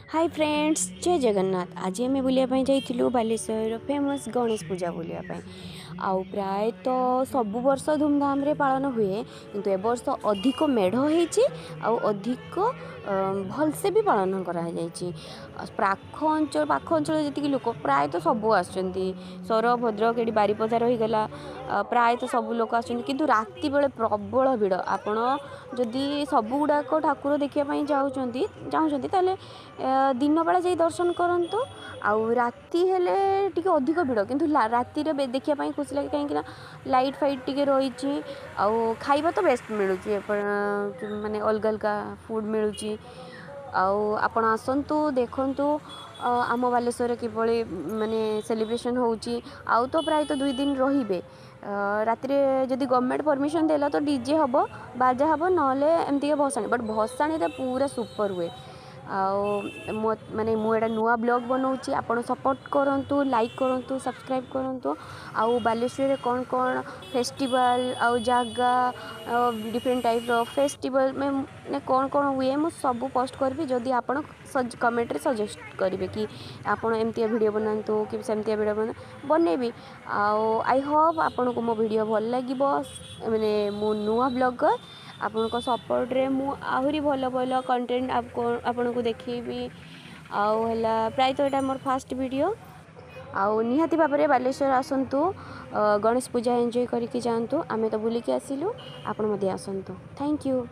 Hi friends, जय जगन्नाथ। आज आम बुलायापी जाइलु बालेश्वर फेमस गणेश पूजा बुलायापी। आउ प्राय तो सबु वर्ष धूमधाम रे पालन हुए, किंतु ए वर्ष अधिक मेढ़ होइछि आउ अधिक भलसे भी पालन करा जाइछि। पाख अंचल जी लोक प्राय तो सबू आसुँच सौर भद्रक ये बारिपदा रहीगला प्राय तो सबू लोक आसुँच, किंतु राति बेले प्रबल भिड़। आपण जदि सबू गुड़ाक ठाकुर देखापी चाहूँगी ताले दिन बेला जाई दर्शन करंतु। आउ राति हेले टिके अधिक भिड़, किंतु राति रे देखापी खुशी लगे कहीं लाइट फाइट टिके रही। आउ खाइबा तो बेस्ट मिलूँ माने अलग अलग फूड मिलूँ। आपण आसतु देखंतु आम बालेश्वर किभली माने सेलिब्रेशन होउची। आउ तो प्राय तो 2 दिन रहिबे। राति जदि गवर्नमेंट परमिशन देला तो डीजे हबो, बाजा हबो, नले एमती भसाणी, बट भसाणी रे पूरा सुपर हुए। माने मुझे नुआ ब्लॉग बनाऊँगी, आपड़ सपोर्ट करंतु, लाइक करंतु, सब्सक्राइब करंतु। आउ बालेश्वर कौन कौन फेस्टिवल आउ जगह डिफरेंट टाइप रो फेस्टिवल में कौन कौन हुए मु सब पोस्ट करबी। जदि आपड़ कमेंट रे सजेस्ट करेंगे कि आपड़ एमती वीडियो बनातु कि सेमती वीडियो बनैबी। आई होप आपन को मो वीडियो भल लगे। मैंने मु नुआ ब्लॉगर आपन सपोर्ट रे मु आहरी भल भल कंटेंट आपन को देखी। आउ है प्राय तो यहाँ मोर फास्ट वीडियो। आउ निहाती भाव में बालेश्वर आसतु, गणेश पूजा एंजॉय करके जातु। आमे तो बुलिकी आसिलु, आपण आसतु। Thank you.